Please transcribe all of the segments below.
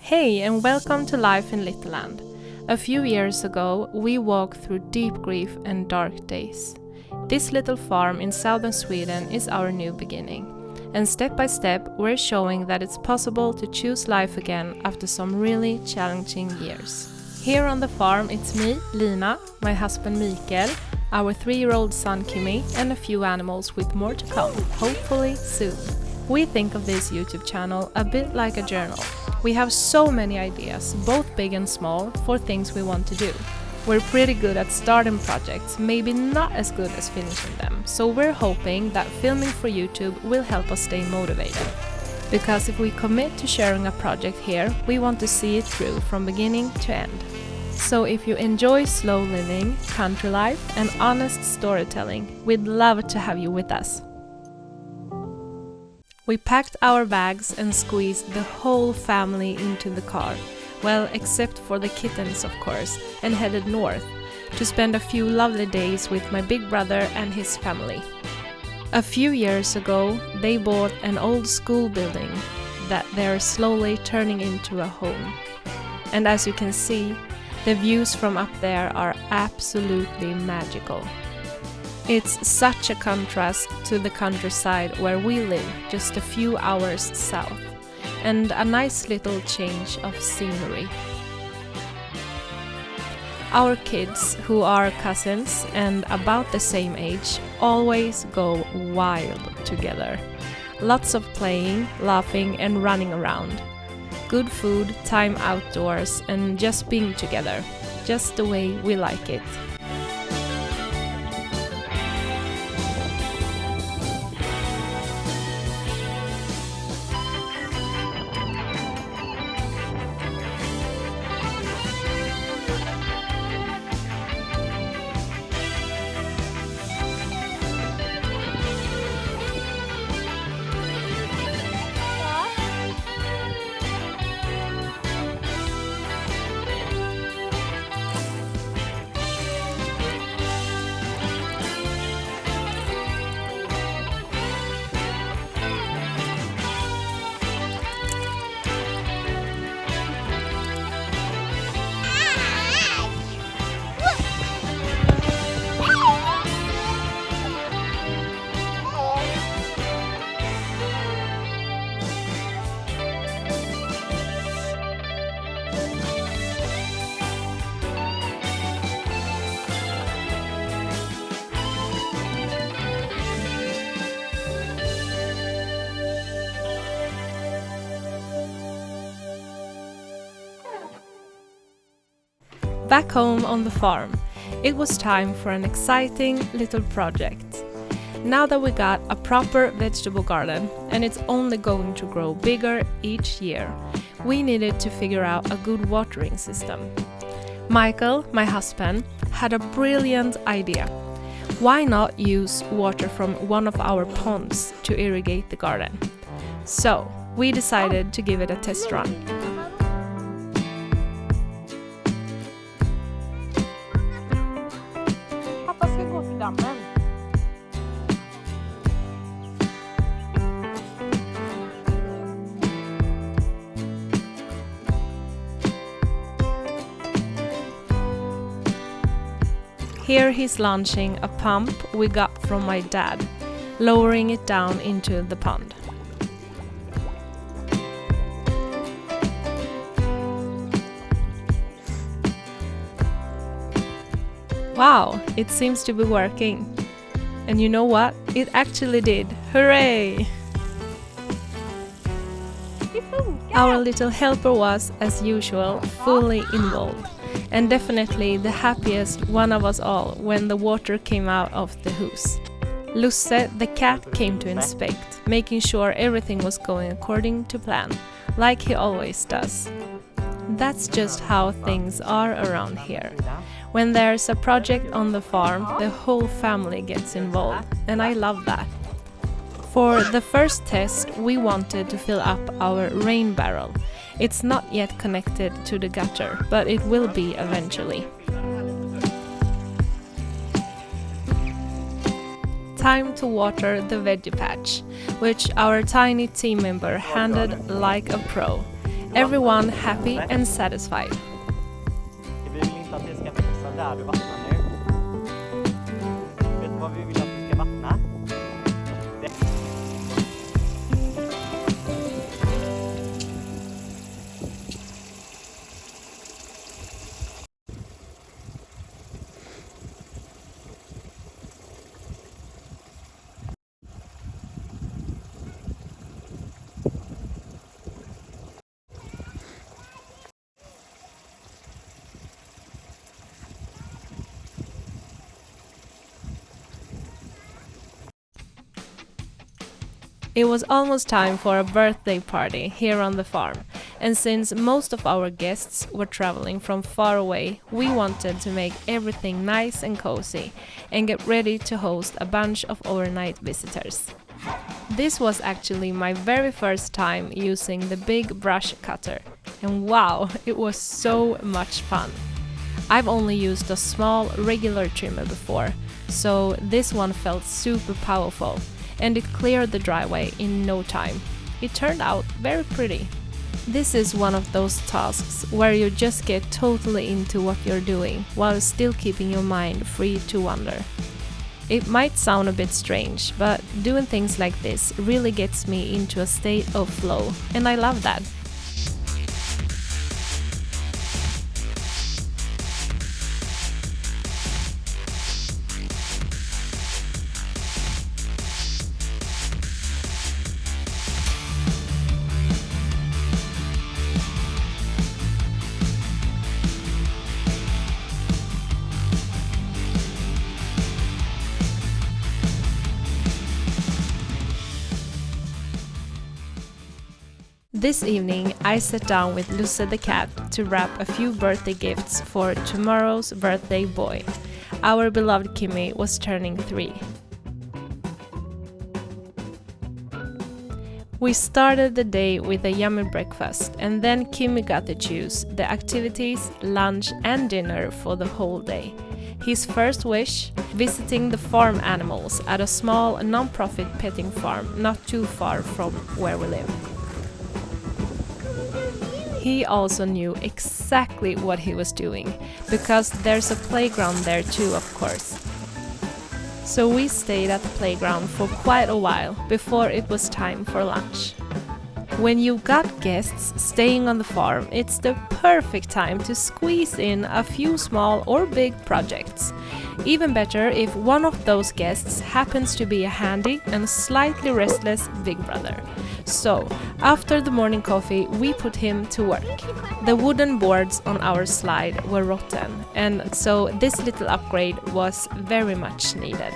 Hey, and welcome to Life in Littleland. A few years ago, we walked through deep grief and dark days. This little farm in southern Sweden is our new beginning. And step by step, we're showing that it's possible to choose life again after some really challenging years. Here on the farm, it's me, Lina, my husband Mikael, our 3-year-old son Kimi, and a few animals with more to come, hopefully soon. We think of this YouTube channel a bit like a journal. We have so many ideas, both big and small, for things we want to do. We're pretty good at starting projects, maybe not as good as finishing them, so we're hoping that filming for YouTube will help us stay motivated. Because if we commit to sharing a project here, we want to see it through from beginning to end. So if you enjoy slow living, country life, and honest storytelling, we'd love to have you with us. We packed our bags and squeezed the whole family into the car, well, except for the kittens, of course, and headed north to spend a few lovely days with my big brother and his family. A few years ago, they bought an old school building that they're slowly turning into a home. And as you can see, the views from up there are absolutely magical. It's such a contrast to the countryside where we live, just a few hours south, and a nice little change of scenery. Our kids, who are cousins and about the same age, always go wild together. Lots of playing, laughing and running around. Good food, time outdoors and just being together, just the way we like it. Back home on the farm, it was time for an exciting little project. Now that we got a proper vegetable garden and it's only going to grow bigger each year, we needed to figure out a good watering system. Michael, my husband, had a brilliant idea. Why not use water from one of our ponds to irrigate the garden? So, we decided to give it a test run. Here he's launching a pump we got from my dad, lowering it down into the pond. Wow, it seems to be working. And you know what? It actually did. Hooray! Our little helper was, as usual, fully involved. And definitely the happiest one of us all when the water came out of the hose. Lusse, the cat, came to inspect, making sure everything was going according to plan, like he always does. That's just how things are around here. When there's a project on the farm, the whole family gets involved, and I love that. For the first test, we wanted to fill up our rain barrel. It's not yet connected to the gutter, but it will be eventually. Time to water the veggie patch, which our tiny team member handled like a pro. Everyone happy and satisfied. Vi vill inte att det ska växa där du vattnar nu. Vet du vad vi vill att du ska vattna? It was almost time for a birthday party here on the farm, and since most of our guests were traveling from far away, we wanted to make everything nice and cozy and get ready to host a bunch of overnight visitors. This was actually my very first time using the big brush cutter, and wow, it was so much fun. I've only used a small regular trimmer before, so this one felt super powerful. And it cleared the driveway in no time. It turned out very pretty. This is one of those tasks where you just get totally into what you're doing while still keeping your mind free to wander. It might sound a bit strange, but doing things like this really gets me into a state of flow, and I love that. This evening, I sat down with Lusse the cat to wrap a few birthday gifts for tomorrow's birthday boy. Our beloved Kimmy was turning 3. We started the day with a yummy breakfast, and then Kimmy got to choose the activities, lunch and dinner for the whole day. His first wish, visiting the farm animals at a small non-profit petting farm not too far from where we live. He also knew exactly what he was doing, because there's a playground there too, of course. So we stayed at the playground for quite a while before it was time for lunch. When you've got guests staying on the farm, it's the perfect time to squeeze in a few small or big projects. Even better if one of those guests happens to be a handy and slightly restless big brother. So, after the morning coffee, we put him to work. The wooden boards on our slide were rotten, and so this little upgrade was very much needed.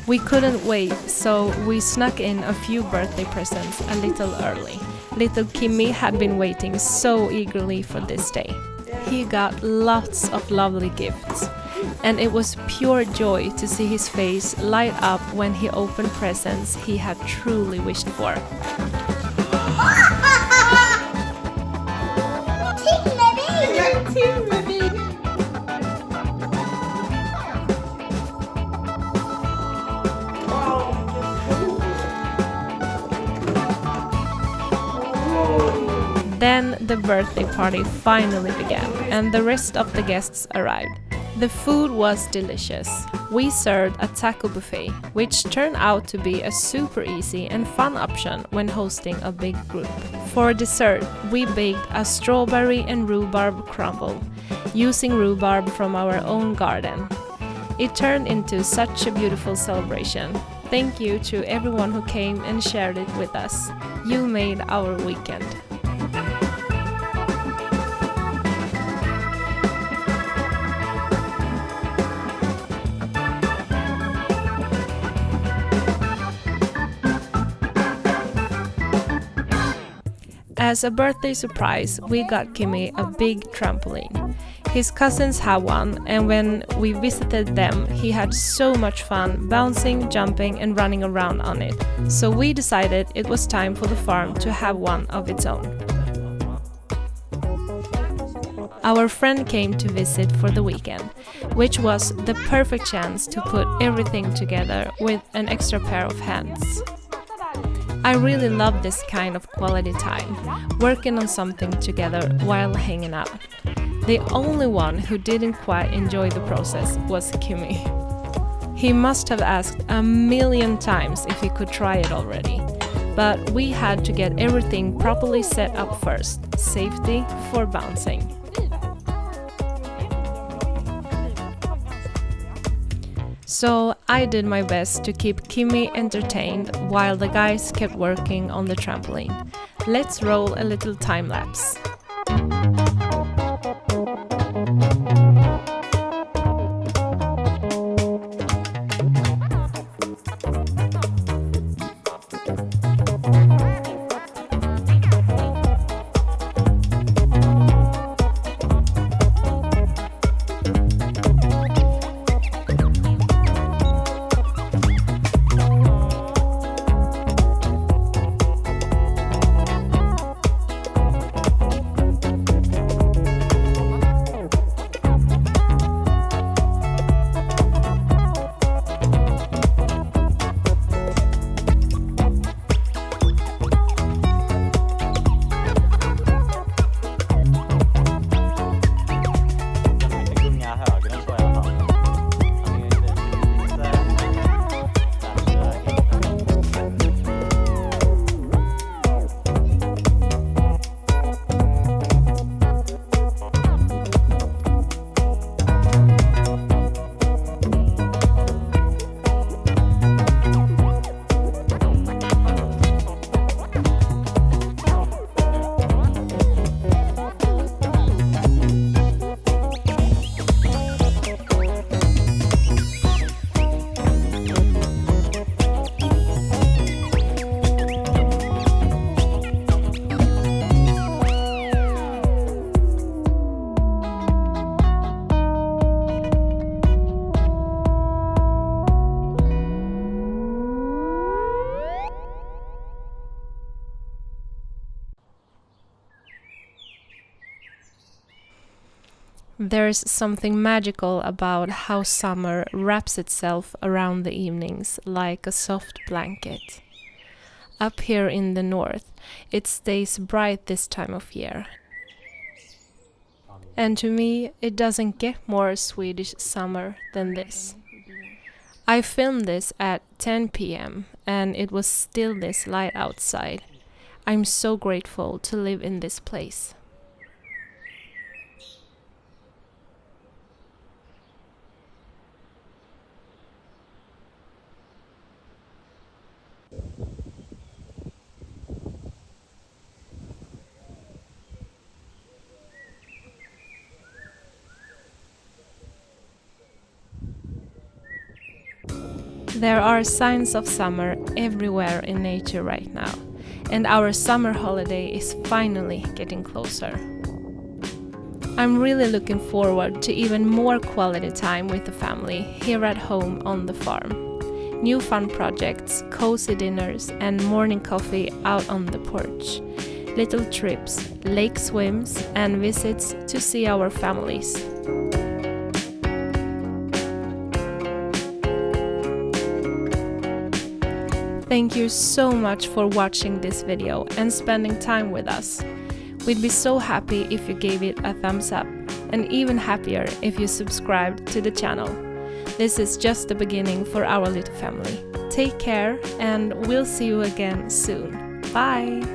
We couldn't wait, so we snuck in a few birthday presents a little early. Little Kimmy had been waiting so eagerly for this day. He got lots of lovely gifts, and it was pure joy to see his face light up when he opened presents he had truly wished for. Then the birthday party finally began, and the rest of the guests arrived. The food was delicious. We served a taco buffet, which turned out to be a super easy and fun option when hosting a big group. For dessert, we baked a strawberry and rhubarb crumble, using rhubarb from our own garden. It turned into such a beautiful celebration. Thank you to everyone who came and shared it with us. You made our weekend. As a birthday surprise, we got Kimmy a big trampoline. His cousins have one, and when we visited them, he had so much fun bouncing, jumping and running around on it. So we decided it was time for the farm to have one of its own. our friend came to visit for the weekend, which was the perfect chance to put everything together with an extra pair of hands. I really love this kind of quality time, working on something together while hanging out. The only one who didn't quite enjoy the process was Kimmy. He must have asked a million times if he could try it already, but we had to get everything properly set up first, safety for bouncing. So I did my best to keep Kimmy entertained while the guys kept working on the trampoline. Let's roll a little time lapse. There's something magical about how summer wraps itself around the evenings like a soft blanket. Up here in the north, it stays bright this time of year. And to me, it doesn't get more Swedish summer than this. I filmed this at 10 p.m. and it was still this light outside. I'm so grateful to live in this place. There are signs of summer everywhere in nature right now, and our summer holiday is finally getting closer. I'm really looking forward to even more quality time with the family here at home on the farm. New fun projects, cozy dinners, and morning coffee out on the porch. Little trips, lake swims, and visits to see our families. Thank you so much for watching this video and spending time with us. We'd be so happy if you gave it a thumbs up, and even happier if you subscribed to the channel. This is just the beginning for our little family. Take care, and we'll see you again soon. Bye!